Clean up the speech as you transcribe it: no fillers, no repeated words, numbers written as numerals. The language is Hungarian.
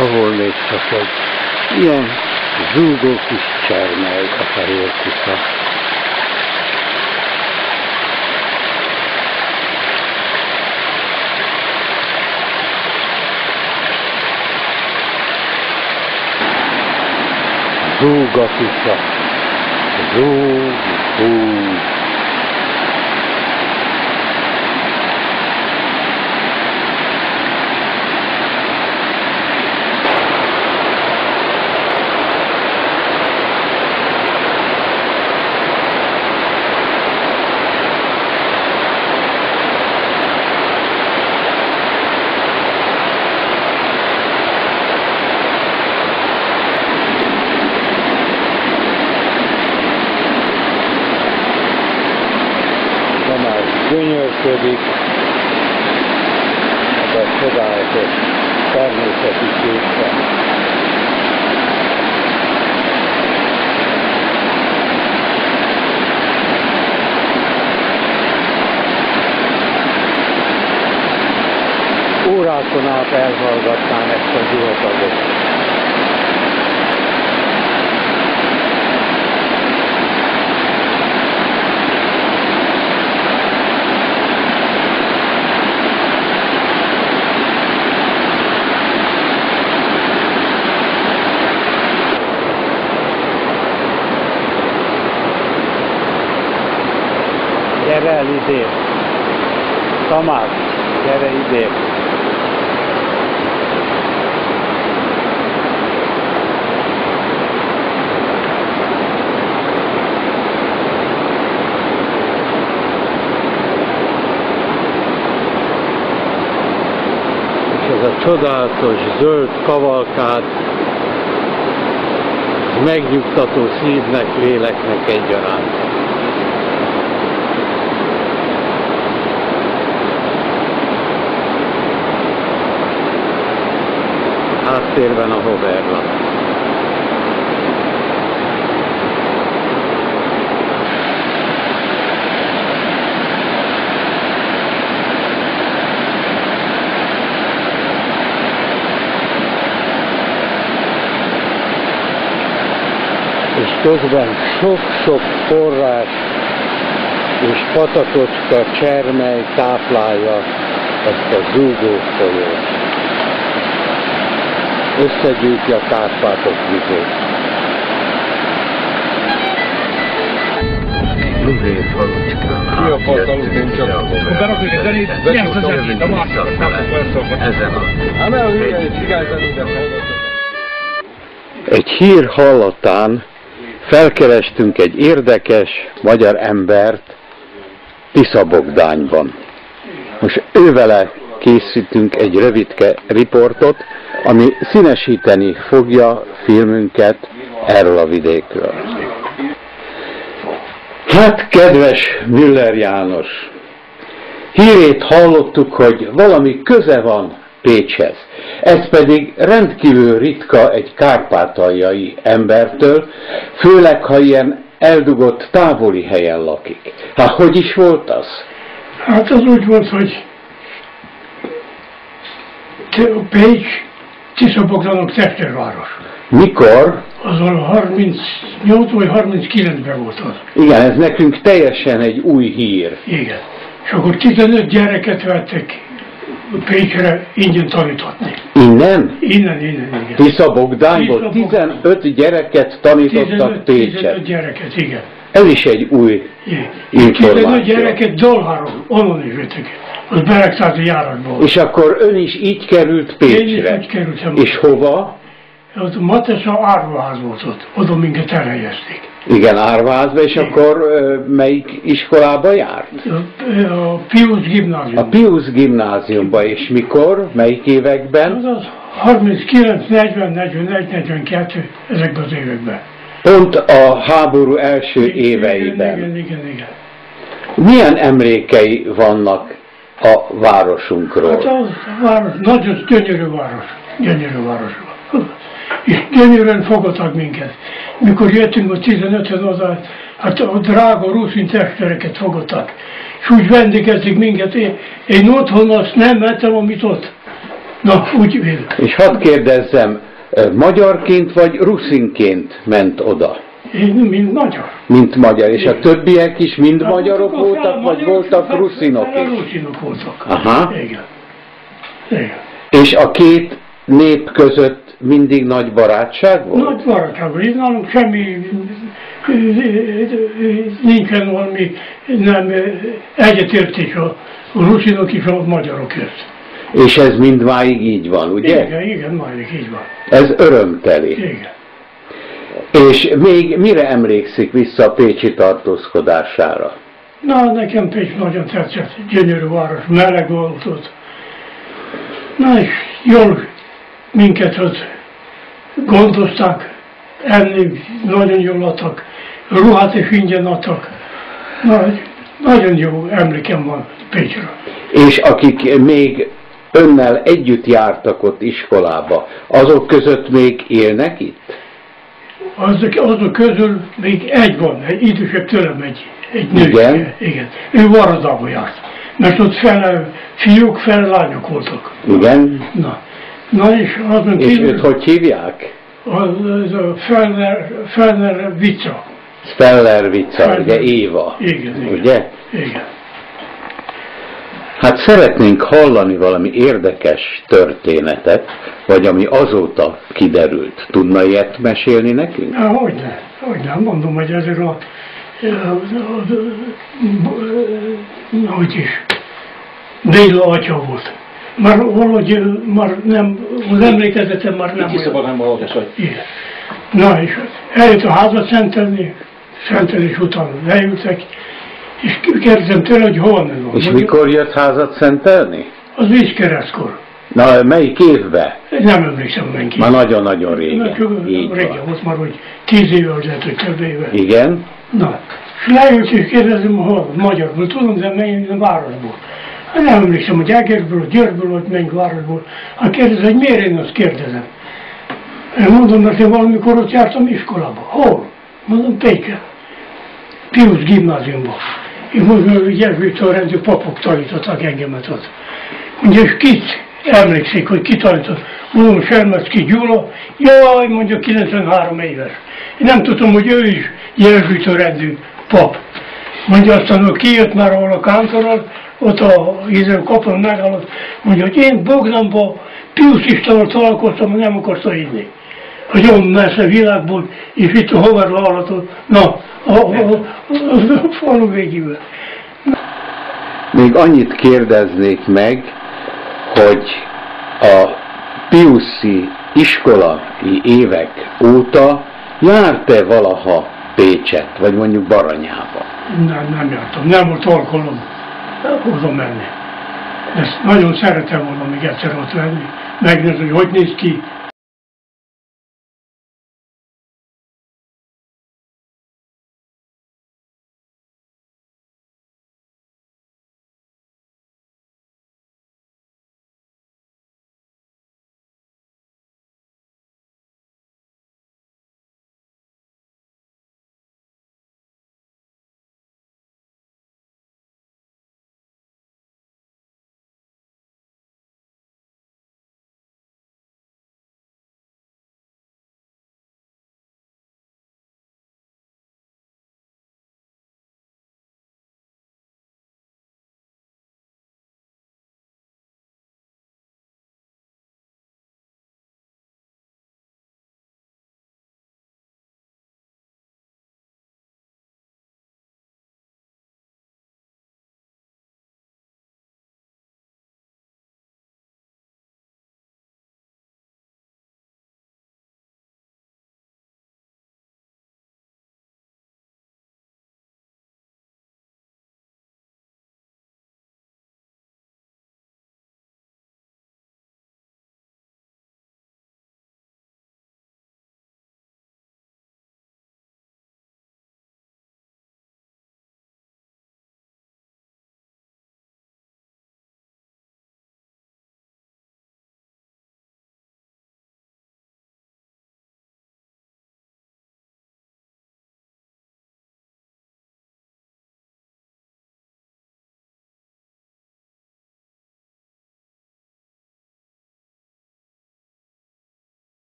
ahol még csak egy ilyen zúgó kis csermely a fehér kusza. Zúg a kusza, zúg, zúg. Gyönyörködik, ez a csodálatos természeti képen. Órákon át elhallgatnám ezt a zsivatagot. Gyere el idén! Tamás, gyere idén! És ez a csodálatos zöld kavalkád megnyugtató szívnek, léleknek egyaránt. Háttérben a Hoverla. És közben sok-sok forrás és patakocska, csermely táplálja ezt a zúgó folyót. Összegyűjti a Kárpátok vizét. Lugrész falucskán Egy hír hallatán felkerestünk egy érdekes magyar embert Tiszabogdányban. Most ővele készítünk egy rövidke riportot, ami színesíteni fogja filmünket erről a vidékről. Hát, kedves Müller János, hírét hallottuk, hogy valami köze van Pécshez. Ez pedig rendkívül ritka egy kárpátaljai embertől, főleg ha ilyen eldugott távoli helyen lakik. Hát, hogy is volt az? Hát az úgy volt, hogy Pécs Tiszabogdanok testvérváros. Mikor? Azon 38 vagy 39-ben volt az. Igen, ez nekünk teljesen egy új hír. Igen. És akkor 15 gyereket vettek Pécsre ingyen tanítatni. Innen? Innen, igen. Tiszabogdányból 15 gyereket tanítottak Pécset. 15 gyereket, igen. Ez is egy új információ. 15 gyereket Dolháron, onnan is vettek. Az Beregszázi járatból. És akkor ön is így került Pécsre? Én is úgy kerültem. És hova? Ott Matesa árvaház volt ott, oda minket elhelyezték. Igen, árvaházba, és akkor melyik iskolába járt? A Piusz gimnázium. A Piusz gimnáziumba, és mikor? Melyik években? Az 39, 40, 41, 42, ezekben az években. Pont a háború első éveiben. Igen. Milyen emlékei vannak a városunkról? Hát a város, nagyon gyönyörű város. És gyönyörűen fogadtak minket. Mikor jöttünk a 15-en oda, hát a drága ruszin testvéreket fogadtak. És úgy vendégezték minket. Én otthon azt nem ettem, amit ott. Na, úgy vél. És hadd kérdezzem, magyarként vagy ruszinként ment oda? Én mint magyar. Mint magyar. És a Igen. többiek is mind Hát magyarok voltak voltak, vagy magyarok, voltak ruszinok is? Ruszinok voltak. Aha. Igen. Igen. És a két nép között mindig nagy barátság volt? Nagy barátság, itt nálunk semmi, nincsen valami nem egyetértés a ruszinok és a magyarok között. És ez mindmáig így van, ugye? Igen, majd így van. Ez örömteli. Igen. És még mire emlékszik vissza a pécsi tartózkodására? Na, nekem Pécs nagyon tetszett, gyönyörű város, meleg volt ott. Na és jól minket ott gondoztak, enni nagyon jól adtak, ruhát is ingyen adtak. Nagyon jó emlékem van Pécsről. És akik még önnel együtt jártak ott iskolába, azok között még élnek itt? Azok közül még egy van, egy idősebb tőlem egy nő. Igen? Igen. Ő Varadába járt. Mert ott fele fiúk, fele lányok voltak. Igen? Na és azon És kívül őt hogy hívják? az a Felner Vica. Steller Vica, ugye Éva. Igen. Ugye? Igen. Hát szeretnénk hallani valami érdekes történetet, vagy ami azóta kiderült. Tudna ilyet mesélni nekünk? Hogyne, mondom, hogy ezért hogy is, Béla atya volt. Már valahogy, már nem, az emlékezetem már nem Kiszabadán valahogy ez, hogy... Igen. Na és eljött a házat szentelni, szentelés után leültek, és kérdezem tőle, hogy hol van. És mikor jött házat szentelni? Az vízkeresztkor. Na, melyik évben? Nem emlékszem menki. Már nagyon-nagyon régen. Így Régen van. volt már, hogy 10 éve, vagy lehet, hogy több éve. Igen? Na, és leült és kérdezem, hol magyarból, tudom, de melyik városból. Hát nem emlékszem, hogy Egerből, Győrből, vagy melyik városból. Hát kérdezem, hogy miért én azt kérdezem. Én mondom, mert én valamikor ott jártam iskolába. Hol? Mondom, Pécsen. Piusz gimnáziumban. És mondom, hogy jezsuita rendű papok tanítottak engemet ott. Mondja, és kit emlékszik, hogy ki tanított? Mondom, Sermecki Gyula. Jaj, mondja, 93 éves. Én nem tudom, hogy ő is jezsuita rendű pap. Mondja, aztán, hogy kijött már ahol a kántorral, ott a kapon megállott, mondja, hogy én Bogdanban Piusz Istennel találkoztam, nem akarta hinni. Hogy olyan messze világból, és itt a hoverla alatt, na, a falu végével. Még annyit kérdeznék meg, hogy a piuszi iskolai évek óta járt-e valaha Pécset, vagy mondjuk Baranyába? Nem jártam, nem volt alkalom oda menni. Ezt nagyon szeretem volna még egyszer ott lenni, megnézni, hogy néz ki